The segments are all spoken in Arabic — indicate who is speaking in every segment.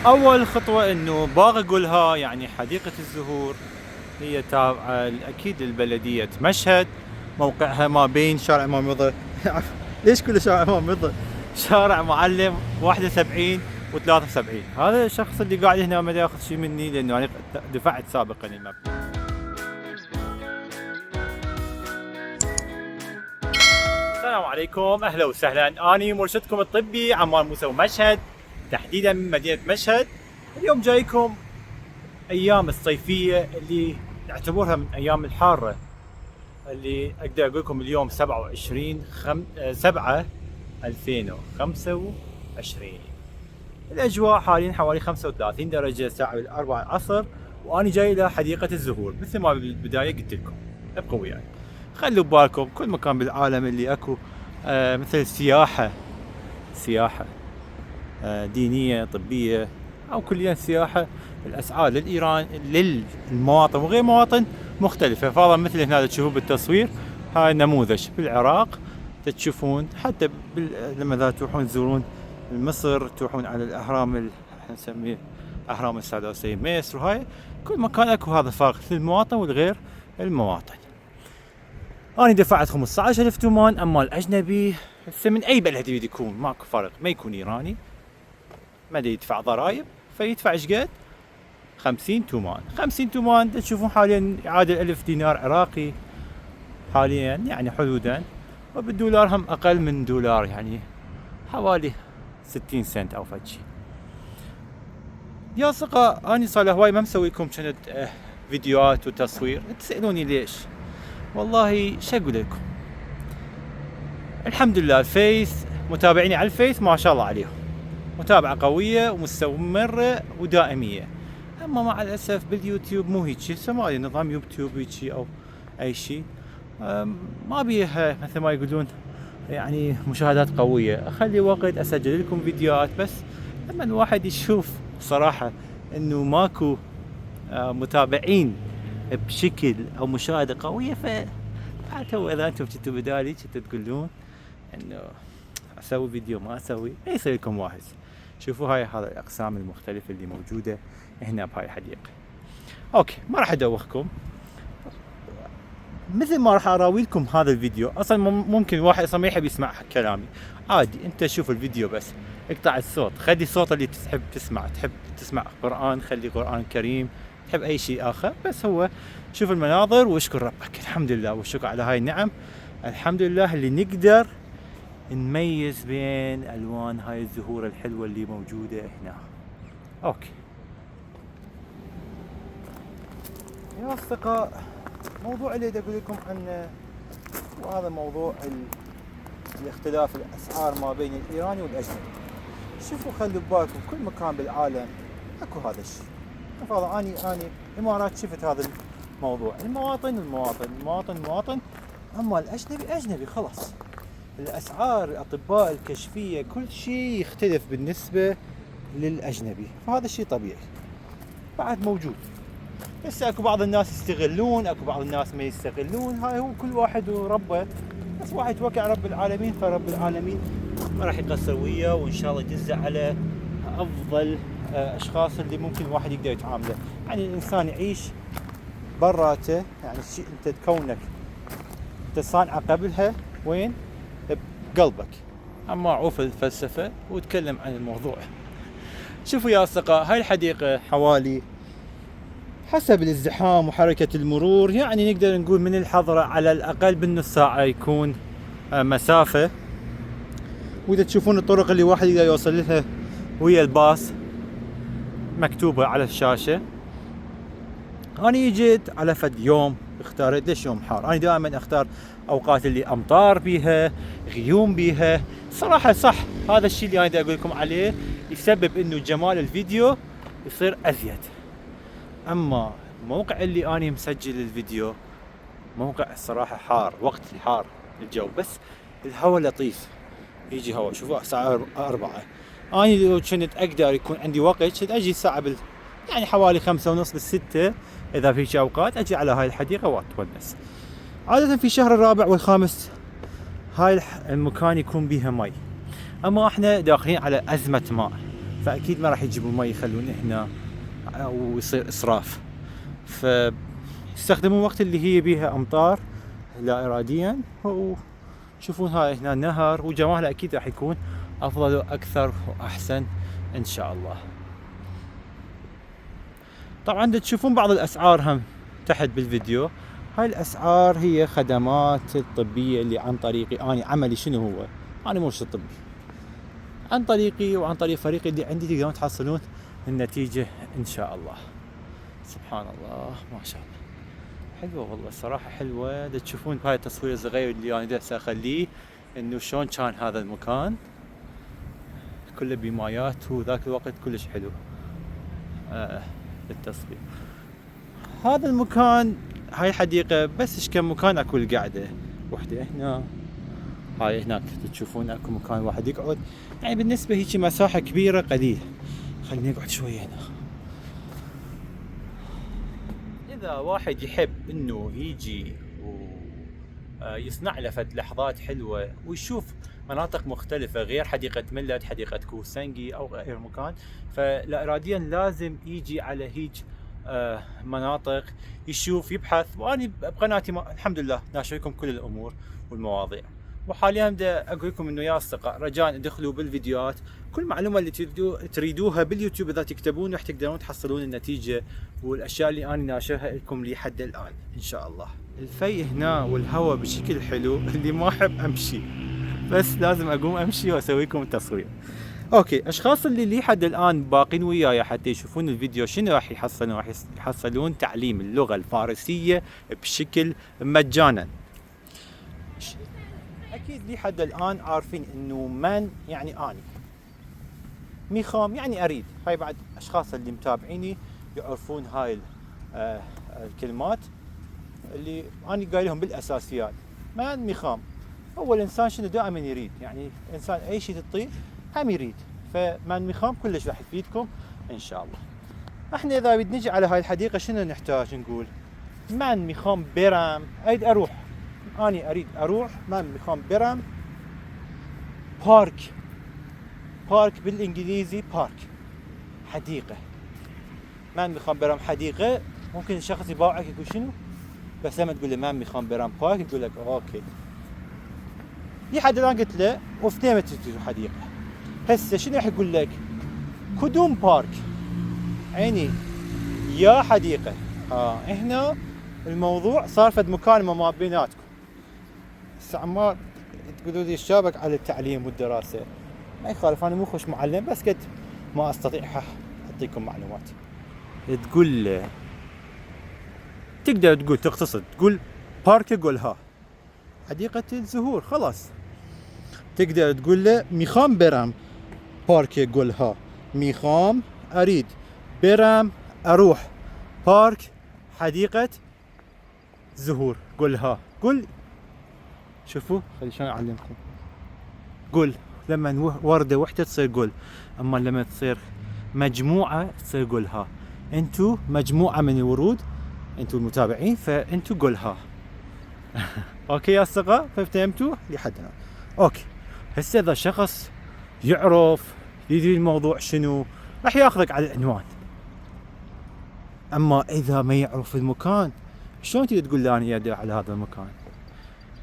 Speaker 1: اول خطوة انه باغي اقولها، يعني حديقة الزهور هي تابعة اكيد للبلدية مشهد. موقعها ما بين شارع امام رضا ليش كل شارع امام رضا؟ شارع معلم 71 و73. هذا الشخص اللي قاعد هنا ما ياخذ شيء مني لانه انا دفعت سابقا المبلغ. السلام عليكم، اهلا وسهلا. اني مرشدكم الطبي عمار موسى ومشهد، تحديدا من مدينة مشهد. اليوم جايكم ايام الصيفية اللي نعتبرها من ايام الحارة، اللي اقدر اقول لكم اليوم 7 2025. الاجواء حاليا حوالي 35 درجة الساعة 4 العصر، واني جاي الى حديقة الزهور مثل ما بالبداية قلت لكم. ابقوا وياي، خلوا ببالكم كل مكان بالعالم اللي اكو مثل سياحة دينية طبية او كليا سياحة، الاسعار للايران للمواطن وغير مواطن مختلفة. فهذا مثل هنا تشوفوا بالتصوير، هاي نموذج بالعراق تشوفون، حتى لما تروحون تزورون مصر تروحون على الاهرام نسميه اهرام السادوسية مصر، وهاي كل مكان اكو هذا فرق للمواطن والغير المواطن. أنا دفعت 15,000 تومان، أما الأجنبي هسه من أي بلد يريد يكون ماكو فرق، ما يكون إيراني ما يدفع ضرائب فيدفع شقد 50 تومان. 50 تومان تشوفون حاليا يعادل 1000 دينار عراقي حاليا، يعني حدودا، وبالدولار هم أقل من دولار، يعني حوالي 60 سنت أو فد شي. يا ثقة أنا صار هواي ما مسوي لكم كنت فيديوهات وتصوير، تسألوني ليش؟ والله شو اقول لكم، الحمد لله الفيس متابعيني على الفيس ما شاء الله عليهم، متابعة قوية ومستمرة ودائمية. اما مع الاسف باليوتيوب مو هيك شيء، سمالي نظام يوتيوب هيك شيء او اي شيء ما بيه مثل ما يقولون يعني مشاهدات قوية. اخلي وقت اسجل لكم فيديوهات، بس لما الواحد يشوف صراحة انه ماكو متابعين بشكل او مشاهدة قوية، تو اذا انتم كنتوا بدالي كنتوا تقولون انه اسوي فيديو ما اسوي، ما يصير لكم واحد. شوفوا هاي هذا الاقسام المختلفة اللي موجودة هنا بهاي الحديقة. اوكي، ما راح ادوخكم، مثل ما راح اراوي لكم هذا الفيديو. اصلا ممكن واحد اصلا ما يحب يسمع كلامي، عادي انت شوف الفيديو بس اقطع الصوت، خلي الصوت اللي تحب تسمع. تحب تسمع قرآن خلي قرآن كريم، تحب اي شيء اخر، بس هو شوف المناظر واشكر ربك. الحمد لله والشكر على هاي النعم، الحمد لله اللي نقدر نميز بين الوان هاي الزهور الحلوة اللي موجودة هنا. اوكي يا اصدقاء، موضوع اللي اقول لكم عنه وهذا موضوع الاختلاف الاسعار ما بين الايراني والاجنبي. شوفوا خلوا ببالكم كل مكان بالعالم اكو هذا الشيء. فهذا اني امارات شفت هذا الموضوع، المواطن، اما الاجنبي اجنبي خلاص. الاسعار، الاطباء، الكشفيه، كل شيء يختلف بالنسبه للاجنبي، فهذا الشيء طبيعي بعد موجود. بس اكو بعض الناس يستغلون، اكو بعض الناس ما يستغلون، هاي هو كل واحد وربه، بس واحد يتوكل على رب العالمين، فرب العالمين ما راح يقصر وياه، وان شاء الله يدز على افضل اشخاص اللي ممكن الواحد يقدر يتعامله. يعني الانسان يعيش براته، يعني الشيء انت تكونك انت صانعه قبلها وين؟ بقلبك. اما عوف الفلسفه وتكلم عن الموضوع. شوفوا يا اصدقاء، هاي الحديقه حوالي حسب الازدحام وحركه المرور، يعني نقدر نقول من الحضره على الاقل بالنص ساعه يكون مسافه. واذا تشوفون الطرق اللي واحد يقدر يوصل لها ويا الباص مكتوبة على الشاشة. أنا جيت على فد يوم اختارت، ليش يوم حار؟ أنا دائما اختار أوقات اللي أمطار بيها، غيوم بيها. صراحة صح، هذا الشيء اللي أنا أقول لكم عليه يسبب إنه جمال الفيديو يصير أزيد. أما الموقع اللي أنا مسجل الفيديو موقع الصراحة حار، وقت الحار الجو، بس الهواء لطيف، يجي هواء. شوفوا الساعة 4، أنا لو كنت أقدر يكون عندي وقت كنت أجي الساعة يعني حوالي 5:30 6، إذا في أوقات أجي على هاي الحديقة وأتونس. عادة في شهر الرابع والخامس هاي المكان يكون بيها مي، أما إحنا داخلين على أزمة ماء، فاكيد ما راح يجيبوا مي يخلون هنا ويصير اسراف، فيستخدمون وقت اللي هي بيها امطار لا اراديا. وشوفون هاي هنا نهر وجماله اكيد راح يكون افضل واكثر واحسن ان شاء الله. طبعا تشوفون بعض الاسعار هم تحت بالفيديو. هاي الاسعار هي خدمات الطبيه اللي عن طريقي انا. عملي شنو هو؟ انا مرشد طبي، عن طريقي وعن طريق فريقي اللي عندي تقدرون تحصلون النتيجه ان شاء الله. سبحان الله ما شاء الله، حلوه والله الصراحه حلوه. تشوفون بهاي التصوير الصغير اللي انا جالس اخليه انه شلون كان هذا المكان كله بمايات، وذاك الوقت كلش حلو للتصوير. هذا المكان هاي حديقة بس ايش كم مكان اكو القعدة وحدة هنا، هاي هناك تشوفون اكو مكان واحد يقعد، يعني بالنسبة هيك مساحة كبيرة قليل. خليني اقعد شوية هنا. اذا واحد يحب انه يجي ويصنع له فد لحظات حلوة ويشوف مناطق مختلفة غير حديقة ملت، حديقة كوسنجي او غير مكان، فلا اراديا لازم يجي على هيج مناطق يشوف يبحث. وانا بقناتي الحمد لله ناشر لكم كل الامور والمواضيع. وحاليا بدي اقول لكم انه يا اصدقاء رجاء ادخلوا بالفيديوهات كل معلومه اللي تريدوها باليوتيوب، اذا تكتبون راح تقدرون تحصلون النتيجه والاشياء اللي انا ناشرها لكم لحد الان ان شاء الله. الفي هنا والهواء بشكل حلو اللي ما احب امشي، بس لازم اقوم امشي واسوي لكم التصوير. اوكي، اشخاص اللي لحد الان باقين وياي حتى يشوفون الفيديو شنو راح يحصلون؟ راح يحصلون تعليم اللغه الفارسيه بشكل مجانا. اكيد لحد الان عارفين انه من يعني اني، ميخام يعني اريد. هاي بعد اشخاص اللي متابعيني يعرفون هاي الكلمات اللي اني قايلهم بالاساسيات. من ميخام هو الانسان شنو دائما يريد، يعني انسان اي شيء تعطيه هم يريد. فمن ميخام كلش راح يفيدكم ان شاء الله. احنا اذا بنجي على هاي الحديقه شنو نحتاج نقول؟ من ميخام برام اريد اروح، اني اريد اروح من ميخام برام بارك. بارك بالانجليزي بارك، حديقه. من ميخام برام حديقه. ممكن الشخص يباوعك يقول شنو، بس لما تقول له من ميخام برام بارك يقول لك اوكي. لحد الان قلت له وفتيمة حديقه. هسه شنو راح يقول لك؟ كدوم بارك، عيني يا حديقه. هنا الموضوع صار فد مكالمه ما بيناتكم. هسه عمار تقولوا لي الشابك على التعليم والدراسه، ما يخالف انا مو خوش معلم، بس قد ما استطيع اعطيكم معلومات. تقول له تقدر تقول تقتصد تقول بارك قولها حديقه الزهور خلاص. تقدر تقول له ميخام برام بارك قولها، ميخام اريد، برام اروح، بارك حديقة زهور قولها. قل شوفوا خلي شلون اعلمكم. قل لما وردة وحدة تصير قل، اما لما تصير مجموعة تصير قولها. انتو مجموعة من الورود، انتو المتابعين، فانتو قولها. اوكي يا اصدقاء، فهمتوا لحد الان؟ اوكي. هسه اذا شخص يعرف يدري الموضوع شنو راح ياخذك على العنوان. اما اذا ما يعرف المكان شلون تقدر تقول له انا ادري على هذا المكان؟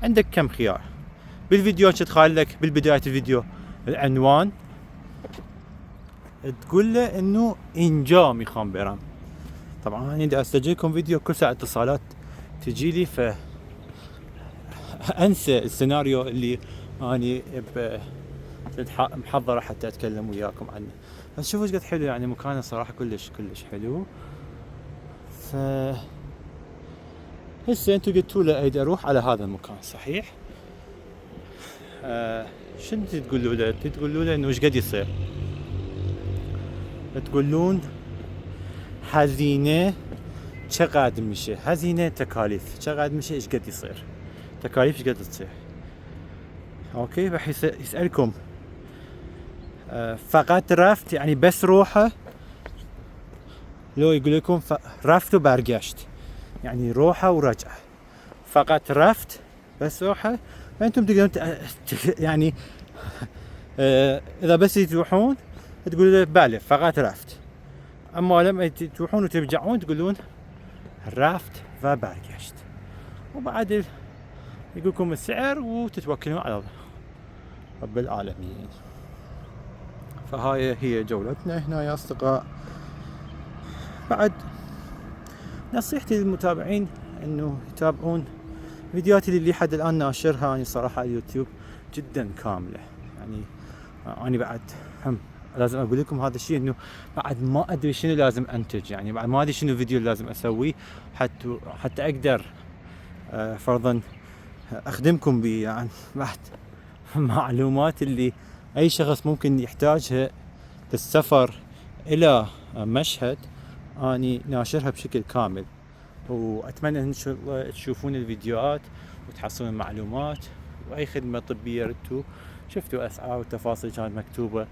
Speaker 1: عندك كم خيار بالفيديو. تدخل لك بالبداية الفيديو العنوان، تقول له انه انجا ميخام برام. طبعا انا دا اسجل لكم فيديو كل ساعة اتصالات تجي لي، ف انسى السيناريو اللي اني محضره حتى اتكلم وياكم عنه. بس شوفوا ايش قد حلو، يعني مكانه صراحه كلش حلو. ف هسه انتم قلتوا له اريد اروح على هذا المكان صحيح؟ شنو تقولوا له؟ تقولوا له انه ايش قد يصير؟ تقولون هزينه شقد مشي، هزينه تكاليف شقد مشي، ايش قد يصير؟ تكاليف ايش قد تصير؟ اوكي. راح يسألكم فقط رفت يعني بس روحه، لو يقول لكم رفت وبرقشت يعني روحه ورجعه. فقط رفت بس روحه، فانتم تقدرون يعني اذا بس تروحون تقول له بالغ فقط رافت. اما لما تروحون وترجعون تقولون رافت وبرگشت، وبعد يقول لكم السعر وتتوكلون على رب العالمين. فهاي هي جولتنا هنا يا اصدقاء. بعد نصيحتي للمتابعين انه يتابعون فيديوهاتي اللي لحد الان ناشرها يعني صراحه على اليوتيوب جدا كامله. يعني انا بعد هم لازم اقول لكم هذا الشيء، انه بعد ما ادري شنو لازم انتج، يعني بعد ما ادري شنو فيديو لازم اسويه حتى اقدر فرضا اخدمكم ب يعني بعد معلومات اللي اي شخص ممكن يحتاجها للسفر الى مشهد، اني ناشرها بشكل كامل. واتمنى ان شاء الله تشوفون الفيديوهات وتحصلون معلومات، واي خدمه طبيه ردتوا شفتوا اسعار وتفاصيل كانت مكتوبه،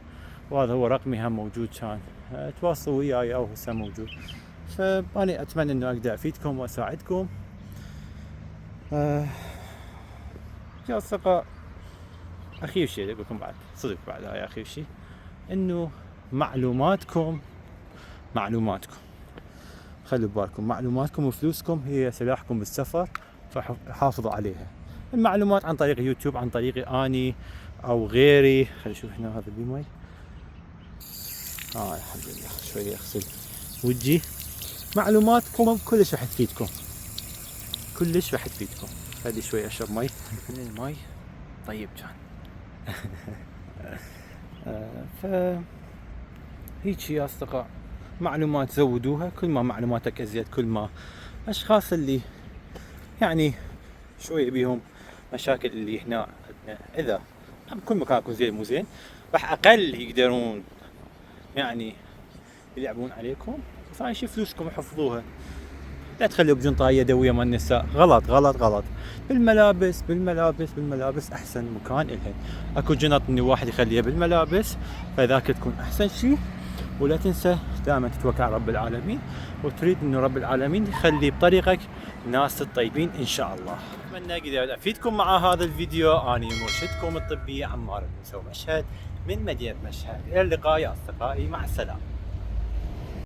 Speaker 1: وهذا هو رقمي هم موجود، كان تواصلوا وياي او هسه موجود. فاني اتمنى انه اقدر افيدكم واساعدكم. يا اصدقاء اخير شيء اقول لكم بعد صدق بعد هاي اخير شيء، انه معلوماتكم خلوا بالكم، معلوماتكم وفلوسكم هي سلاحكم بالسفر، فحافظوا عليها. المعلومات عن طريق يوتيوب، عن طريقي اني او غيري. خلينا نشوف هنا هذا بمي. الحمد لله شويه اغسل وجهي. معلوماتكم كلش راح تفيدكم، كلش راح تفيدكم. خلي شوي اشرب مي. المي طيب كان. ف هيك يا اصدقاء، معلومات زودوها، كل ما معلوماتك ازيد كل ما اشخاص اللي يعني شوي بيهم مشاكل اللي هنا اذا كل مكان يكون زين مو زين راح اقل يقدرون يعني يلعبون عليكم. فاي شي فلوسكم يحفظوها، لا تخلوا بجنطة يدوية مال النساء. غلط غلط غلط. بالملابس احسن مكان الها. اكو جنط ان الواحد يخليها بالملابس، فذاك تكون احسن شيء. ولا تنسى دائما تتوكل على رب العالمين، وتريد انه رب العالمين يخلي بطريقك ناس الطيبين ان شاء الله. اتمنى اقدر افيدكم مع هذا الفيديو. اني مرشدكم الطبي عمار بن مسو مشهد من مدينة مشهد. الى اللقاء يا اصدقائي، مع السلامة.